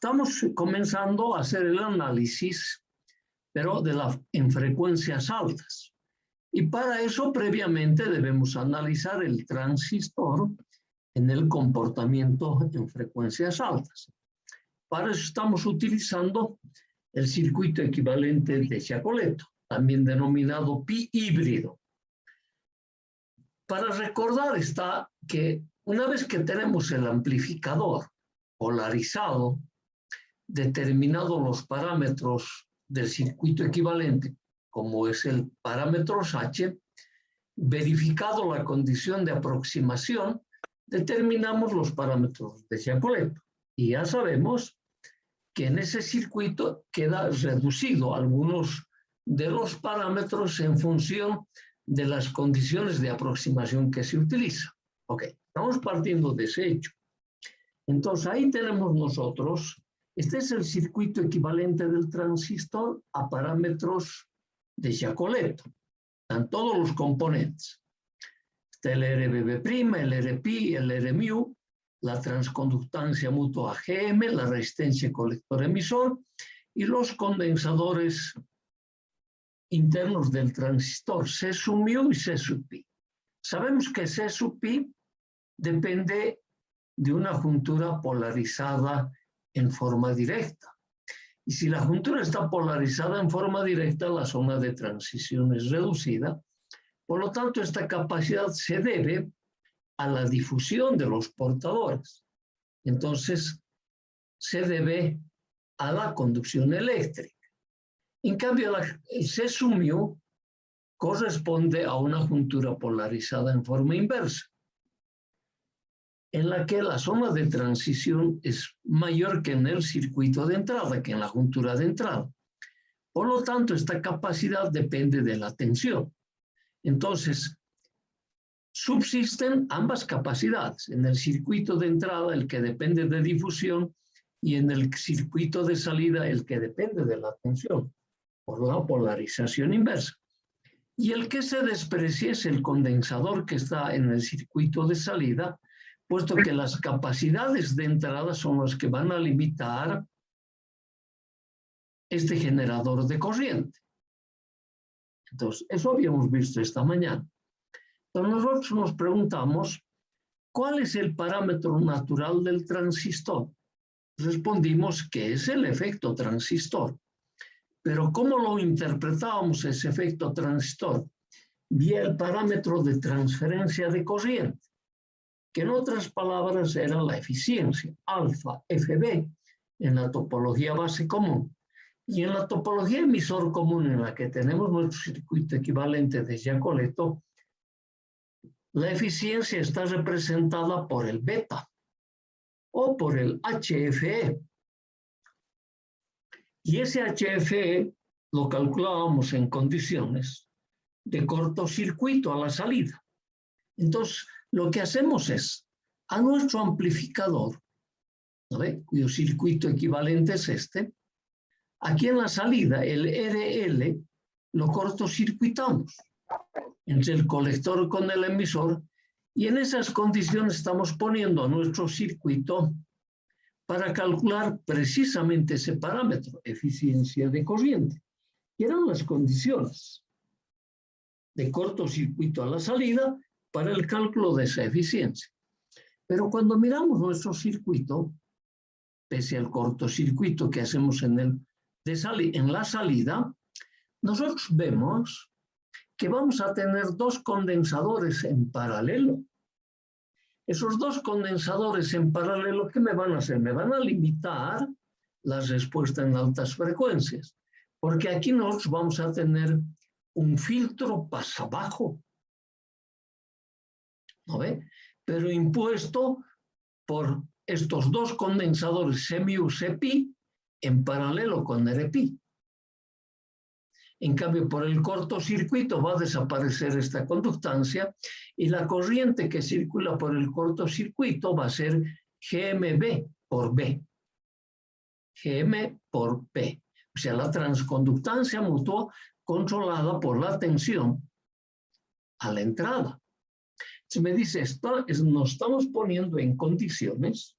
Estamos comenzando a hacer el análisis, pero en frecuencias altas. Y para eso previamente debemos analizar el transistor en el comportamiento en frecuencias altas. Para eso estamos utilizando el circuito equivalente de Giacoletto, también denominado pi híbrido. Para recordar está que una vez que tenemos el amplificador polarizado, determinados los parámetros del circuito equivalente, como es el parámetro H, verificado la condición de aproximación, determinamos los parámetros de Giacoletto. Y ya sabemos que en ese circuito queda reducido algunos de los parámetros en función de las condiciones de aproximación que se utiliza. Ok, estamos partiendo de ese hecho. Entonces ahí tenemos nosotros, este es el circuito equivalente del transistor a parámetros de Giacoletto. Están todos los componentes. Está el RBB', el RPi, el Rmu, la transconductancia mutua Gm, la resistencia colector-emisor y los condensadores internos del transistor, C sub mu y C sub pi. Sabemos que C sub pi depende de una juntura polarizada en forma directa. Y si la juntura está polarizada en forma directa, la zona de transición es reducida. Por lo tanto, esta capacidad se debe a la difusión de los portadores. Entonces, se debe a la conducción eléctrica. En cambio, el C sub mu corresponde a una juntura polarizada en forma inversa, en la que la zona de transición es mayor que en el circuito de entrada, que en la juntura de entrada. Por lo tanto, esta capacidad depende de la tensión. Entonces, subsisten ambas capacidades. En el circuito de entrada, el que depende de difusión, y en el circuito de salida, el que depende de la tensión, por la polarización inversa. Y el que se desprecia es el condensador que está en el circuito de salida, puesto que las capacidades de entrada son las que van a limitar este generador de corriente. Entonces, eso habíamos visto esta mañana. Entonces, nosotros nos preguntamos, ¿cuál es el parámetro natural del transistor? Respondimos que es el efecto transistor. Pero ¿cómo lo interpretábamos ese efecto transistor? Vía el parámetro de transferencia de corriente, que en otras palabras era la eficiencia, alfa, FB, en la topología base común. Y en la topología emisor común, en la que tenemos nuestro circuito equivalente de Giacoletto, la eficiencia está representada por el beta o por el HFE. Y ese HFE lo calculábamos en condiciones de cortocircuito a la salida. Entonces, lo que hacemos es, a nuestro amplificador, ¿no? Cuyo circuito equivalente es este, aquí en la salida, el RL, lo cortocircuitamos entre el colector con el emisor, y en esas condiciones estamos poniendo a nuestro circuito para calcular precisamente ese parámetro, eficiencia de corriente. Y eran las condiciones de cortocircuito a la salida para el cálculo de esa eficiencia. Pero cuando miramos nuestro circuito, pese al cortocircuito que hacemos en la salida, nosotros vemos que vamos a tener dos condensadores en paralelo. Esos dos condensadores en paralelo, ¿qué me van a hacer? Me van a limitar la respuesta en altas frecuencias, porque aquí nosotros vamos a tener un filtro pasabajo, ¿no ve? Pero impuesto por estos dos condensadores CMU, CPi, en paralelo con RPi. En cambio, por el cortocircuito va a desaparecer esta conductancia y la corriente que circula por el cortocircuito va a ser GMB por B. GM por P. O sea, la transconductancia mutua controlada por la tensión a la entrada. Se me dice, nos estamos poniendo en condiciones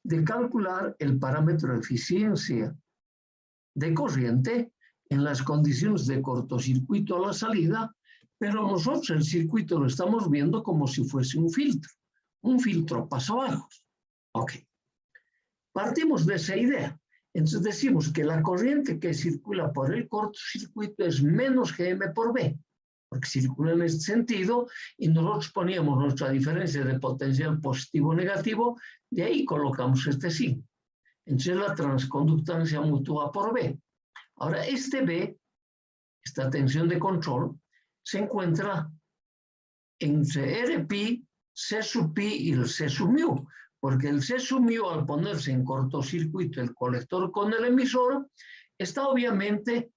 de calcular el parámetro de eficiencia de corriente en las condiciones de cortocircuito a la salida, pero nosotros el circuito lo estamos viendo como si fuese un filtro pasabajos. Ok. Partimos de esa idea. Entonces decimos que la corriente que circula por el cortocircuito es menos Gm por B, porque circula en este sentido, y nosotros poníamos nuestra diferencia de potencial positivo o negativo, de ahí colocamos este signo. Entonces la transconductancia mutua por B. Ahora este B, esta tensión de control, se encuentra entre Rpi, C sub pi y el C sub mu, porque el C sub mu, al ponerse en cortocircuito el colector con el emisor, está obviamente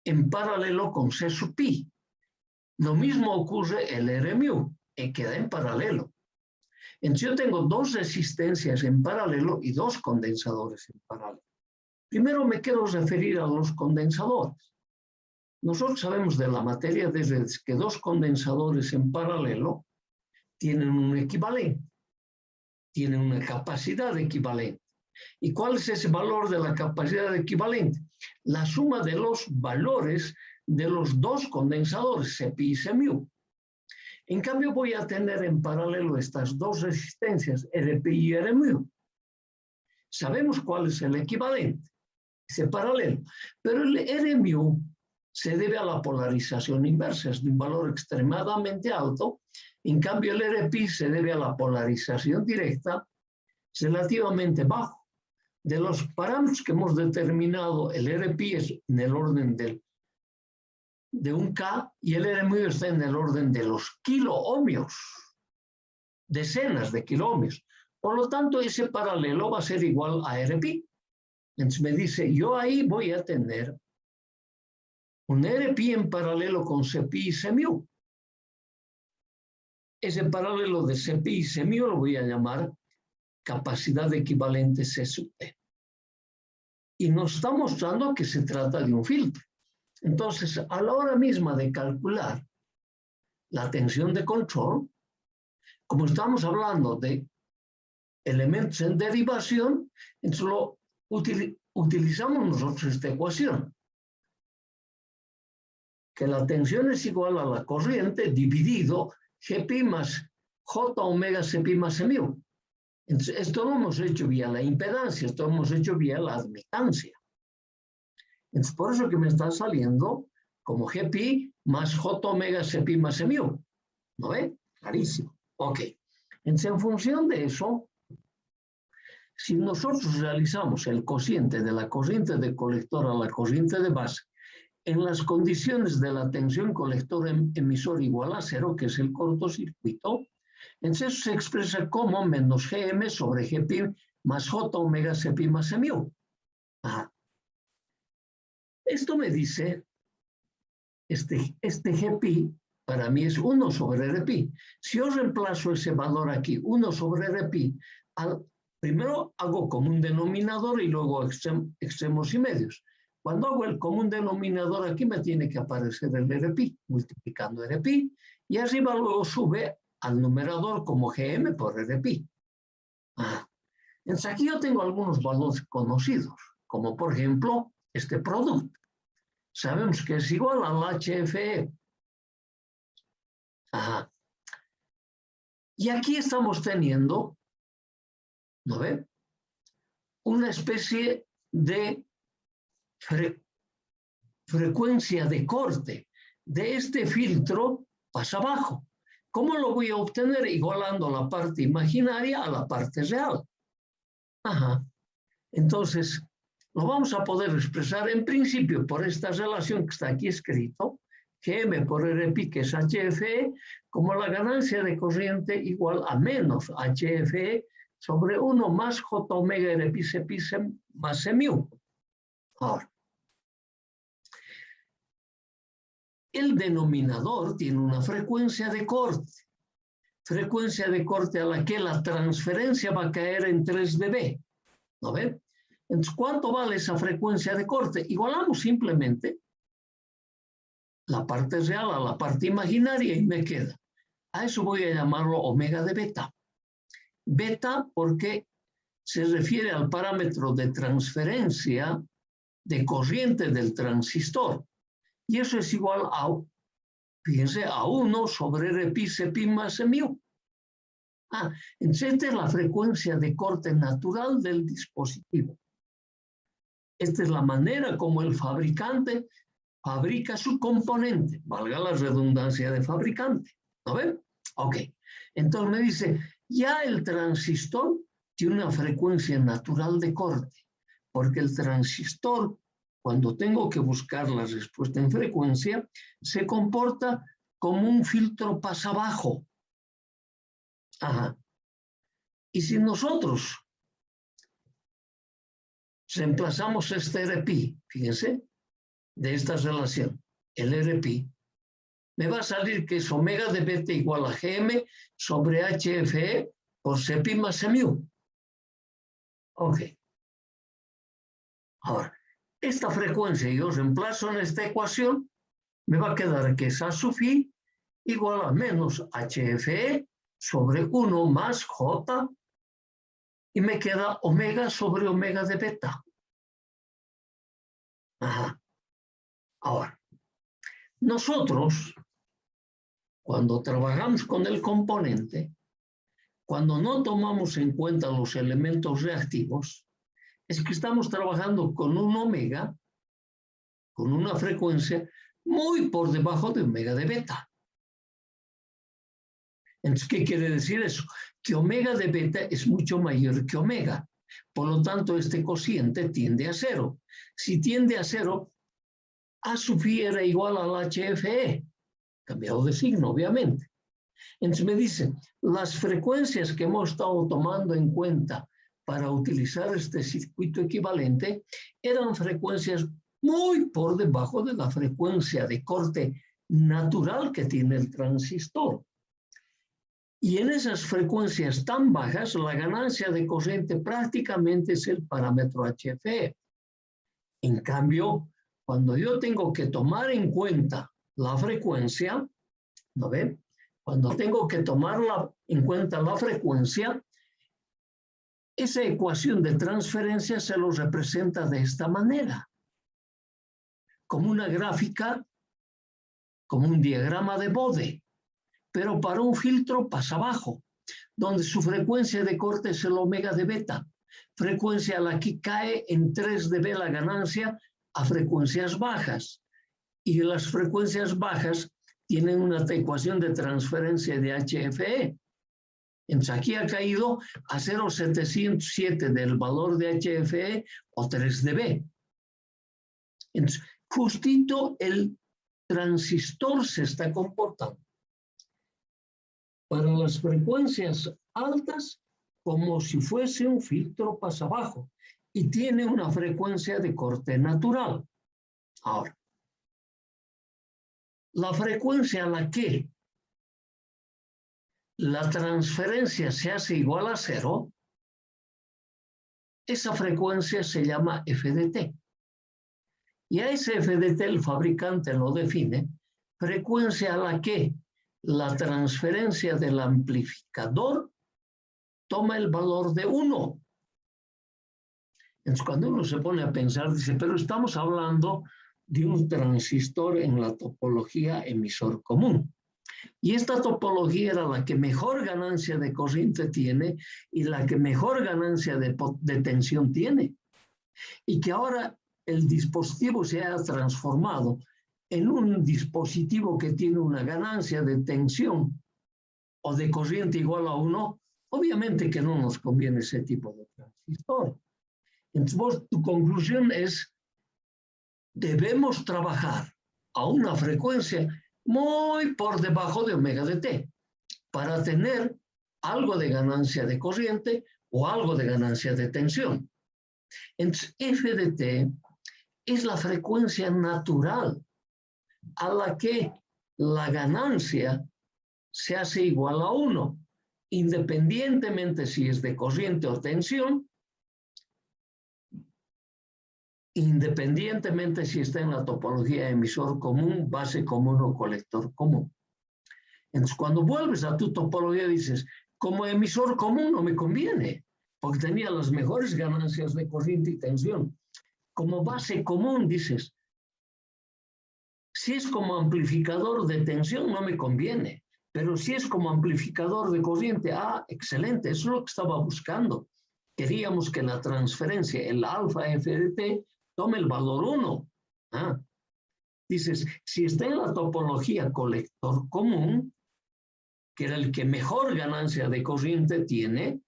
en paralelo con C sub pi. Lo mismo ocurre el R mu, que queda en paralelo. Entonces yo tengo dos resistencias en paralelo y dos condensadores en paralelo. Primero me quiero referir a los condensadores. Nosotros sabemos de la materia de redes que dos condensadores en paralelo tienen un equivalente, tienen una capacidad equivalente. ¿Y cuál es ese valor de la capacidad equivalente? La suma de los valores de los dos condensadores, Cpi y Cmu. En cambio, voy a tener en paralelo estas dos resistencias, Rpi y Rmu. Sabemos cuál es el equivalente, ese paralelo. Pero el Rmu se debe a la polarización inversa, es de un valor extremadamente alto. En cambio, el Rpi se debe a la polarización directa relativamente bajo. De los parámetros que hemos determinado, el Rpi es en el orden de un K y el Rmu está en el orden de los kiloohmios, decenas de kiloohmios. Por lo tanto, ese paralelo va a ser igual a Rpi. Entonces me dice, yo ahí voy a tener un Rpi en paralelo con Cpi y Cmu. Ese paralelo de Cpi y Cmu lo voy a llamar capacidad equivalente C sub T. Y nos está mostrando que se trata de un filtro. Entonces, a la hora misma de calcular la tensión de control, como estamos hablando de elementos en derivación, entonces utilizamos nosotros esta ecuación, que la tensión es igual a la corriente dividido Gpi más J omega Cpi más Mu. Entonces, esto lo hemos hecho vía la impedancia, esto lo hemos hecho vía la admitancia. Entonces, por eso que me está saliendo como Gpi más J omega Cpi más Mu. ¿No ve? Clarísimo. Ok. Entonces, en función de eso, si nosotros realizamos el cociente de la corriente de colector a la corriente de base en las condiciones de la tensión colector-emisor igual a 0, que es el cortocircuito, entonces eso se expresa como menos Gm sobre Gpi más J omega Cpi más Mu. Ajá. Esto me dice, este Gpi para mí es 1 sobre Rpi. Si yo reemplazo ese valor aquí, 1 sobre Rpi, primero hago común denominador y luego extremos y medios. Cuando hago el común denominador aquí me tiene que aparecer el Rpi, multiplicando Rpi, y arriba luego sube al numerador como Gm por Rpi. Entonces aquí yo tengo algunos valores conocidos, como por ejemplo este producto. Sabemos que es igual al HFE. Ajá. Y aquí estamos teniendo, ¿no ve? Una especie de frecuencia de corte de este filtro pasa abajo. ¿Cómo lo voy a obtener? Igualando la parte imaginaria a la parte real. Ajá. Entonces, lo vamos a poder expresar en principio por esta relación que está aquí escrito, Gm por Rpi, que es HFE, como la ganancia de corriente igual a menos HFE sobre 1 más J omega Rpi Cpi más Mu. Ahora, el denominador tiene una frecuencia de corte a la que la transferencia va a caer en 3 dB. ¿No ven? Entonces, ¿cuánto vale esa frecuencia de corte? Igualamos simplemente la parte real a la parte imaginaria y me queda. A eso voy a llamarlo omega de beta. Beta porque se refiere al parámetro de transferencia de corriente del transistor. Y eso es igual a, fíjense, a 1 sobre Rpi Cpi más mu. Entonces esta es la frecuencia de corte natural del dispositivo. Esta es la manera como el fabricante fabrica su componente, valga la redundancia de fabricante. ¿No ven? Ok. Entonces me dice, ya el transistor tiene una frecuencia natural de corte, porque el transistor, cuando tengo que buscar la respuesta en frecuencia, se comporta como un filtro pasabajo. Y si nosotros reemplazamos este Rpi, fíjense, de esta relación, el Rpi, me va a salir que es omega de beta igual a Gm sobre HFE por Cpi más mu. Ok. Ahora, esta frecuencia yo reemplazo en esta ecuación, me va a quedar que es A sub i igual a menos HFE sobre 1 más J, y me queda omega sobre omega de beta. Ahora, nosotros, cuando trabajamos con el componente, cuando no tomamos en cuenta los elementos reactivos, es que estamos trabajando con un omega, con una frecuencia muy por debajo de omega de beta. Entonces, ¿qué quiere decir eso? Que omega de beta es mucho mayor que omega. Por lo tanto, este cociente tiende a 0. Si tiende a 0, A sub i era igual al HFE, cambiado de signo, obviamente. Entonces me dice, las frecuencias que hemos estado tomando en cuenta para utilizar este circuito equivalente eran frecuencias muy por debajo de la frecuencia de corte natural que tiene el transistor. Y en esas frecuencias tan bajas, la ganancia de corriente prácticamente es el parámetro HFE. En cambio, cuando yo tengo que tomar en cuenta la frecuencia, ¿no ven? Cuando tengo que tomar en cuenta la frecuencia, esa ecuación de transferencia se lo representa de esta manera, como una gráfica, como un diagrama de Bode, pero para un filtro pasabajo, donde su frecuencia de corte es el omega de beta, frecuencia a la que cae en 3 dB la ganancia a frecuencias bajas. Y las frecuencias bajas tienen una ecuación de transferencia de HFE. Entonces aquí ha caído a 0,707 del valor de HFE o 3 dB. Entonces, justito el transistor se está comportando para las frecuencias altas como si fuese un filtro pasabajo y tiene una frecuencia de corte natural. Ahora, la frecuencia a la que la transferencia se hace igual a 0, esa frecuencia se llama FDT. Y a ese FDT el fabricante lo define frecuencia a la que la transferencia del amplificador toma el valor de 1. Entonces, cuando uno se pone a pensar, dice, pero estamos hablando de un transistor en la topología emisor común. Y esta topología era la que mejor ganancia de corriente tiene y la que mejor ganancia de tensión tiene. Y que ahora el dispositivo se ha transformado en un dispositivo que tiene una ganancia de tensión o de corriente igual a 1, obviamente que no nos conviene ese tipo de transistor. Entonces, tu conclusión es, debemos trabajar a una frecuencia muy por debajo de omega de t para tener algo de ganancia de corriente o algo de ganancia de tensión. Entonces, f de t es la frecuencia natural a la que la ganancia se hace igual a 1, independientemente si es de corriente o tensión, independientemente si está en la topología emisor común, base común o colector común. Entonces, cuando vuelves a tu topología dices, como emisor común no me conviene, porque tenía las mejores ganancias de corriente y tensión. Como base común, dices, si es como amplificador de tensión, no me conviene, pero si es como amplificador de corriente, excelente, eso es lo que estaba buscando. Queríamos que la transferencia, el alfa f de t, tome el valor 1. Dices, si está en la topología colector común, que era el que mejor ganancia de corriente tiene,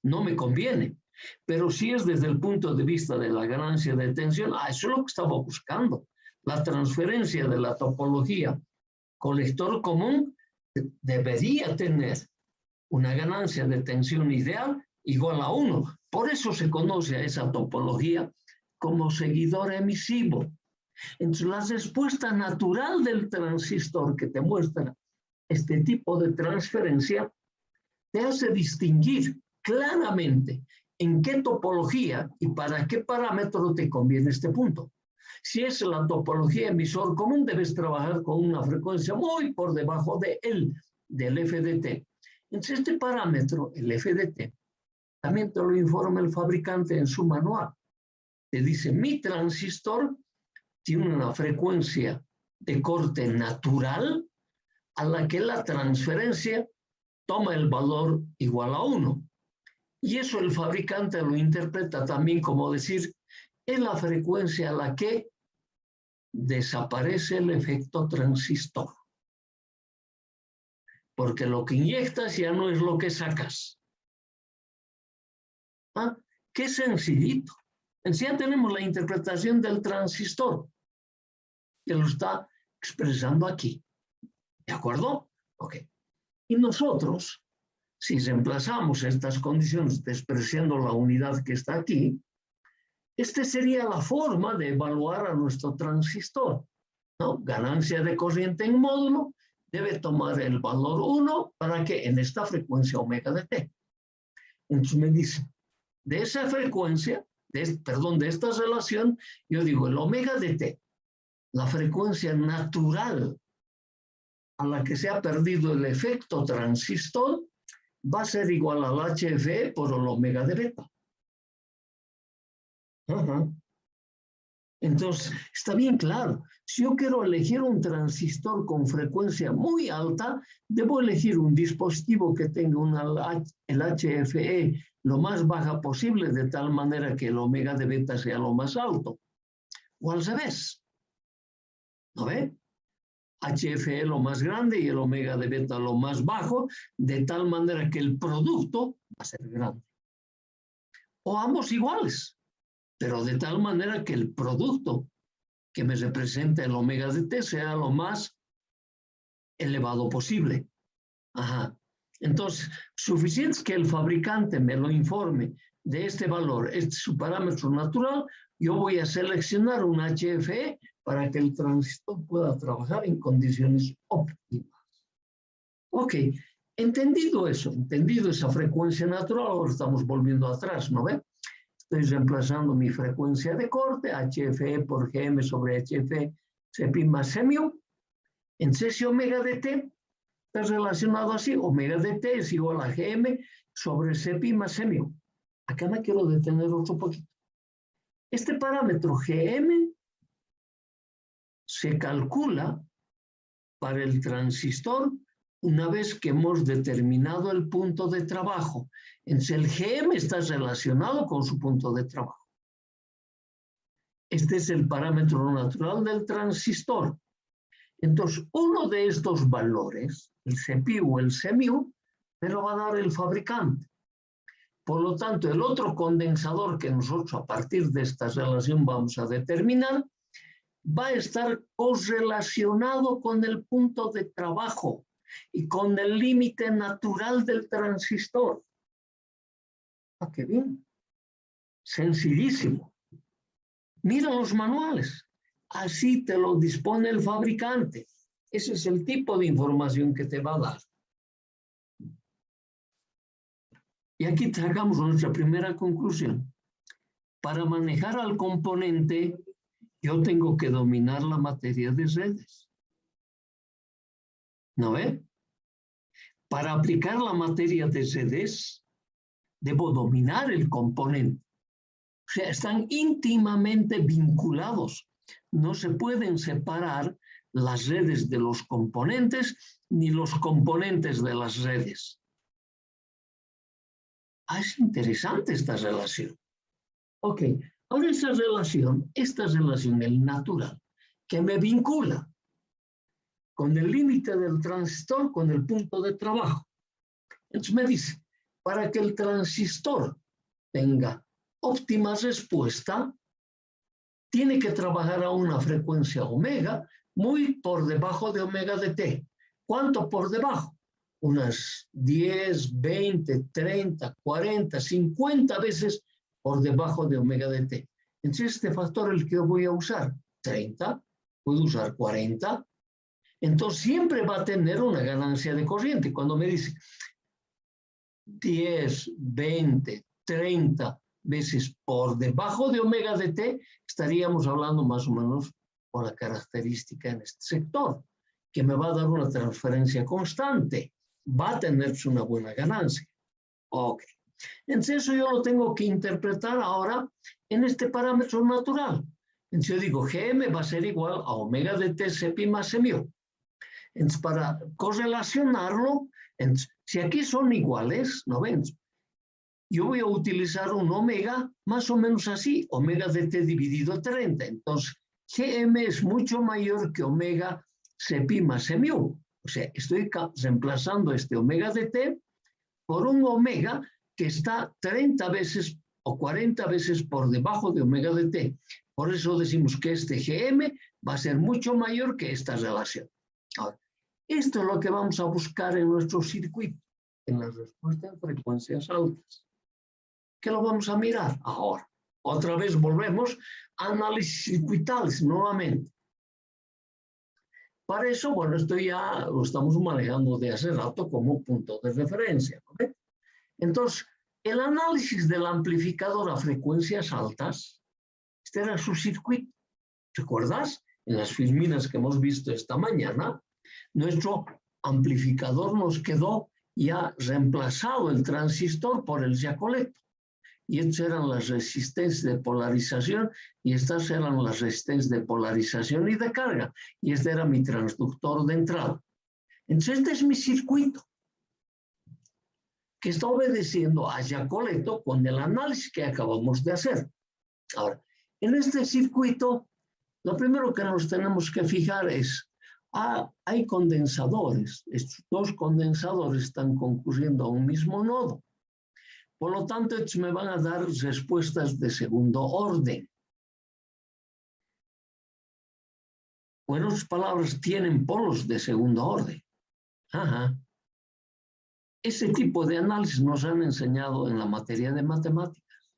no me conviene. Pero si es desde el punto de vista de la ganancia de tensión, eso es lo que estaba buscando. La transferencia de la topología colector común debería tener una ganancia de tensión ideal igual a 1. Por eso se conoce a esa topología como seguidor emisivo. Entonces, la respuesta natural del transistor que te muestra este tipo de transferencia te hace distinguir claramente en qué topología y para qué parámetro te conviene este punto. Si es la topología emisor común, debes trabajar con una frecuencia muy por debajo del f de t. Entonces, este parámetro, el f de t, también te lo informa el fabricante en su manual. Te dice, mi transistor tiene una frecuencia de corte natural a la que la transferencia toma el valor igual a 1. Y eso el fabricante lo interpreta también como decir, es la frecuencia a la que desaparece el efecto transistor. Porque lo que inyectas ya no es lo que sacas. Qué sencillito. Ya tenemos la interpretación del transistor, que lo está expresando aquí. ¿De acuerdo? Ok. Y nosotros, si reemplazamos estas condiciones despreciando la unidad que está aquí, esta sería la forma de evaluar a nuestro transistor, ¿no? Ganancia de corriente en módulo debe tomar el valor 1 para que en esta frecuencia omega de t. Entonces me dice, de esa frecuencia, de esta relación, yo digo el omega de t, la frecuencia natural a la que se ha perdido el efecto transistor, va a ser igual al HFE por el omega de beta. Entonces, está bien claro. Si yo quiero elegir un transistor con frecuencia muy alta, debo elegir un dispositivo que tenga el HFE lo más baja posible, de tal manera que el omega de beta sea lo más alto. O al revés. ¿No ve? HFE lo más grande y el omega de beta lo más bajo, de tal manera que el producto va a ser grande. O ambos iguales, pero de tal manera que el producto que me representa el omega de t sea lo más elevado posible. Entonces, suficiente es que el fabricante me lo informe de este valor, este es su parámetro natural, yo voy a seleccionar un HFE para que el transistor pueda trabajar en condiciones óptimas. Ok, entendido eso, entendido esa frecuencia natural, ahora estamos volviendo atrás, ¿no ven? Estoy reemplazando mi frecuencia de corte, HFE por GM sobre HFE, CPI más CMU. Entonces, si omega de t está relacionado así, omega de t es igual a GM sobre CPI más CMU. Acá me quiero detener otro poquito. Este parámetro GM se calcula para el transistor una vez que hemos determinado el punto de trabajo. Entonces, el GM está relacionado con su punto de trabajo. Este es el parámetro natural del transistor. Entonces, uno de estos valores, el CPI o el CMU, me lo va a dar el fabricante. Por lo tanto, el otro condensador que nosotros a partir de esta relación vamos a determinar, va a estar correlacionado con el punto de trabajo y con el límite natural del transistor. ¡Qué bien! Sencillísimo. Mira los manuales. Así te lo dispone el fabricante. Ese es el tipo de información que te va a dar. Y aquí tragamos nuestra primera conclusión. Para manejar al componente, yo tengo que dominar la materia de redes. ¿No ve? Para aplicar la materia de redes, debo dominar el componente. O sea, están íntimamente vinculados. No se pueden separar las redes de los componentes ni los componentes de las redes. Es interesante esta relación. Ok, ahora esta relación, el natural, que me vincula con el límite del transistor, con el punto de trabajo. Entonces me dice, para que el transistor tenga óptima respuesta, tiene que trabajar a una frecuencia omega muy por debajo de omega de t. ¿Cuánto por debajo? Unas 10, 20, 30, 40, 50 veces por debajo de omega de t. Entonces este factor el que yo voy a usar, 30, puedo usar 40. Entonces siempre va a tener una ganancia de corriente. Cuando me dice 10, 20, 30 veces por debajo de omega de t, estaríamos hablando más o menos por la característica en este sector, que me va a dar una transferencia constante, va a tener una buena ganancia. Ok. Entonces eso yo lo tengo que interpretar ahora en este parámetro natural. Entonces yo digo, Gm va a ser igual a omega de t Cpi más mu. Entonces para correlacionarlo, entonces, si aquí son iguales, ¿no ven? Yo voy a utilizar un omega más o menos así, omega de t dividido 30. Entonces, Gm es mucho mayor que omega Cpi más mu. O sea, estoy reemplazando este omega de t por un omega que está 30 veces o 40 veces por debajo de omega de t. Por eso decimos que este Gm va a ser mucho mayor que esta relación. Ahora, esto es lo que vamos a buscar en nuestro circuito, en la respuesta en frecuencias altas. ¿Qué lo vamos a mirar ahora? Otra vez volvemos a análisis circuitales nuevamente. Para eso, bueno, esto ya lo estamos manejando de hace rato como punto de referencia, ¿no? Entonces, el análisis del amplificador a frecuencias altas, este era su circuito. ¿Recuerdas? En las filminas que hemos visto esta mañana, nuestro amplificador nos quedó ya reemplazado el transistor por el diacolecto. Y estas eran las resistencias de polarización y estas eran las resistencias de polarización y de carga. Y este era mi transductor de entrada. Entonces, este es mi circuito que está obedeciendo a diacolecto con el análisis que acabamos de hacer. Ahora, en este circuito, lo primero que nos tenemos que fijar es, hay condensadores. Estos dos condensadores están concurriendo a un mismo nodo. Por lo tanto, estos me van a dar respuestas de segundo orden. O en otras palabras, tienen polos de segundo orden. Ajá. Ese tipo de análisis nos han enseñado en la materia de matemáticas.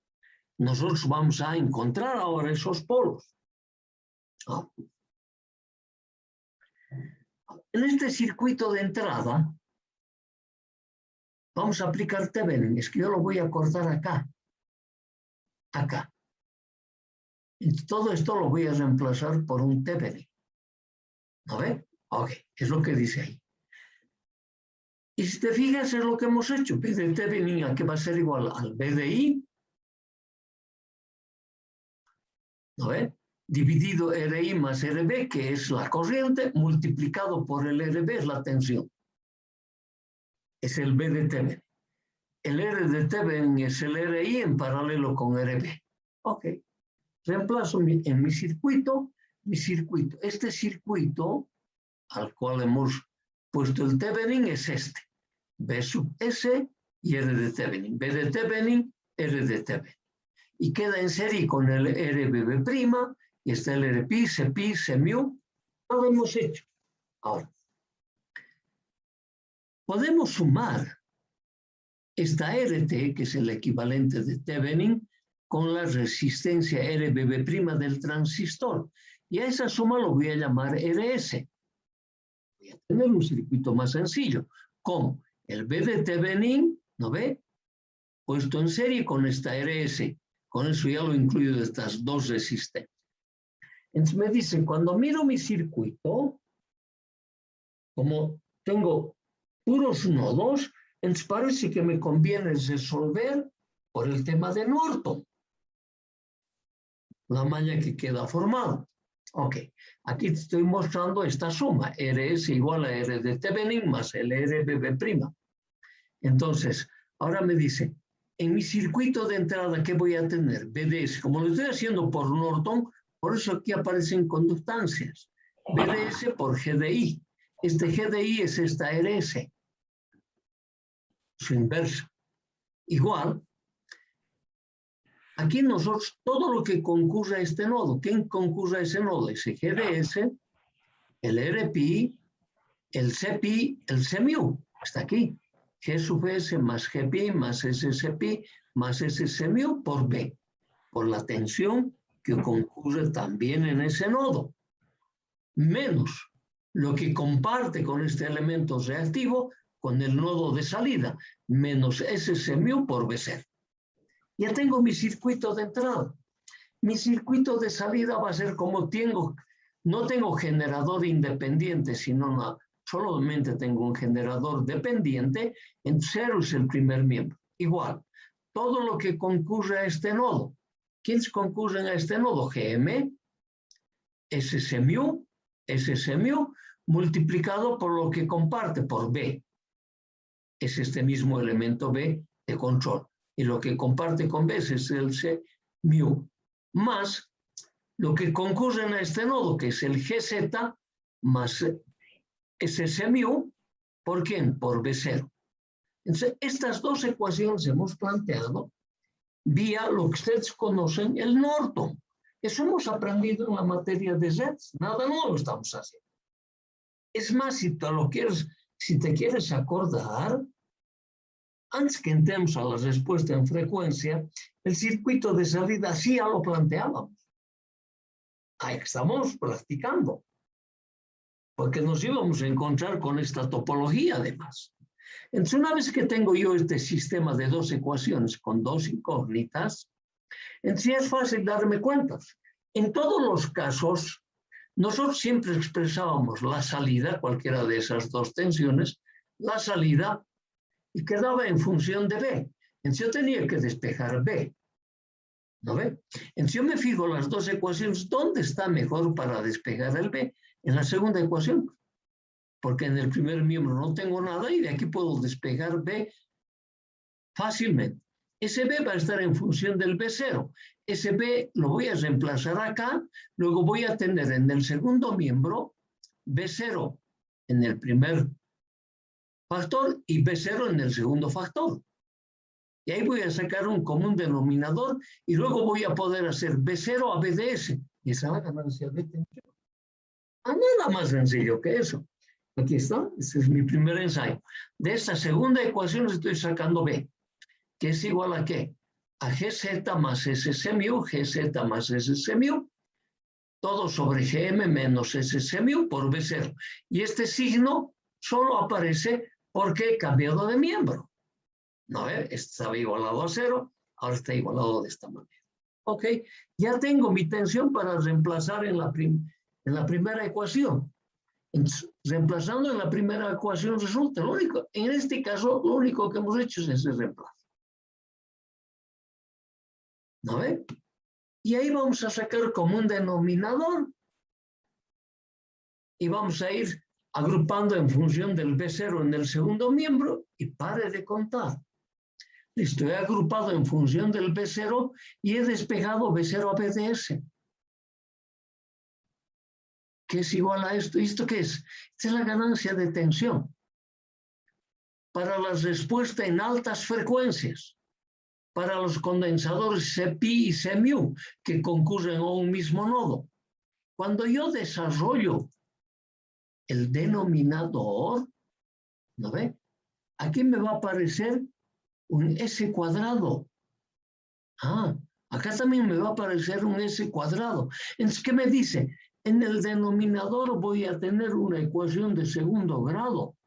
Nosotros vamos a encontrar ahora esos polos. En este circuito de entrada, vamos a aplicar Thevenin. Es que yo lo voy a cortar acá. Acá. Y todo esto lo voy a reemplazar por un Thevenin. ¿No ve? Ok, es lo que dice ahí. Y si te fijas, es lo que hemos hecho. B de Thevenin, que va a ser igual al B de I, ¿no ve? Dividido RI más RB, que es la corriente, multiplicado por el RB, es la tensión. Es el B de Thevenin. El R de Thevenin es el RI en paralelo con RB. Ok. Reemplazo en mi circuito. Este circuito al cual hemos puesto el Thevenin es este. B sub S y R de Thevenin. B de Thevenin, R de Thevenin. Y queda en serie con el RBB', y está el RPi, Cpi, Cmu. Todo hemos hecho. Ahora, podemos sumar esta RT, que es el equivalente de Thevenin, con la resistencia RBB' del transistor. Y a esa suma lo voy a llamar RS. Voy a tener un circuito más sencillo, con el B de Thevenin, ¿no ve? Puesto en serie con esta RS. Con eso ya lo incluyo de estas dos resistencias. Entonces me dicen, cuando miro mi circuito, como tengo puros nodos, entonces parece que me conviene resolver por el tema de Norton. La malla que queda formada. Ok, aquí te estoy mostrando esta suma, RS igual a R de Thevenin más LRBB'. Entonces, ahora me dice, en mi circuito de entrada, ¿qué voy a tener? BDS, como lo estoy haciendo por Norton, por eso aquí aparecen conductancias. BDS por GDI. Este GDI es esta RS. Su inversa. Igual, aquí nosotros, todo lo que concurra a este nodo, ¿quién concurra a ese nodo? Ese GDS, el RPI, el CPI, el CMU, está aquí. G sub S más GPI más SCPI más SCMU por B, por la tensión que concurre también en ese nodo, menos lo que comparte con este elemento reactivo con el nodo de salida, menos SCMU por B0. Ya tengo mi circuito de entrada. Mi circuito de salida va a ser como no tengo generador independiente, sino solamente tengo un generador dependiente, en 0 es el primer miembro. Igual, todo lo que concurre a este nodo. ¿Quiénes concurren a este nodo? GM, SCMU, SCMU, multiplicado por lo que comparte, por B. Es este mismo elemento B de control. Y lo que comparte con B es el CMU, más lo que concurren a este nodo, que es el GZ más SCMU, ¿por quién? Por B0. Entonces, estas dos ecuaciones hemos planteado vía lo que ustedes conocen, el Norton. Eso hemos aprendido en la materia de Zs, nada nuevo estamos haciendo. Es más, si te quieres acordar, antes que entremos a la respuesta en frecuencia, el circuito de salida así ya lo planteábamos. Ahí estamos practicando, porque nos íbamos a encontrar con esta topología además. Entonces, una vez que tengo yo este sistema de dos ecuaciones con dos incógnitas, entonces es fácil darme cuentas. En todos los casos, nosotros siempre expresábamos la salida, cualquiera de esas dos tensiones, la salida, y quedaba en función de B. Entonces yo tenía que despejar B. ¿No ve? Entonces yo me fijo las dos ecuaciones, ¿dónde está mejor para despejar el B? En la segunda ecuación. Porque en el primer miembro no tengo nada y de aquí puedo despejar B fácilmente. Ese B va a estar en función del B0. Ese B lo voy a reemplazar acá, luego voy a tener en el segundo miembro B0 en el primer factor y B0 en el segundo factor. Y ahí voy a sacar un común denominador y luego voy a poder hacer B0 a BDS. Y esa es la ganancia de tensión. Nada más sencillo que eso. Aquí está, este es mi primer ensayo. De esta segunda ecuación estoy sacando B, que es igual a ¿qué? A GZ más SCMU, GZ más SCMU, todo sobre GM menos SCMU por B0. Y este signo solo aparece porque he cambiado de miembro. ¿No ve? Estaba igualado a 0, ahora está igualado de esta manera. Ok, ya tengo mi tensión para reemplazar en la primera ecuación. Entonces, reemplazando en la primera ecuación resulta lo único, en este caso lo único que hemos hecho es ese reemplazo. ¿No ve? Y ahí vamos a sacar como un denominador y vamos a ir agrupando en función del B0 en el segundo miembro y pare de contar. Listo, he agrupado en función del B0 y he despejado B0 a BDS. ¿Qué es igual a esto? ¿Y esto qué es? Esta es la ganancia de tensión para la respuesta en altas frecuencias, para los condensadores CPI y CMU que concurren a un mismo nodo. Cuando yo desarrollo el denominador, ¿no ve? Aquí me va a aparecer un S cuadrado. Acá también me va a aparecer un S cuadrado. Entonces, ¿qué me dice? En el denominador voy a tener una ecuación de segundo grado.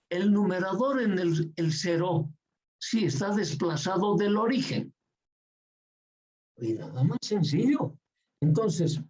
El numerador en el 0, sí, está desplazado del origen. Y nada más sencillo. Entonces,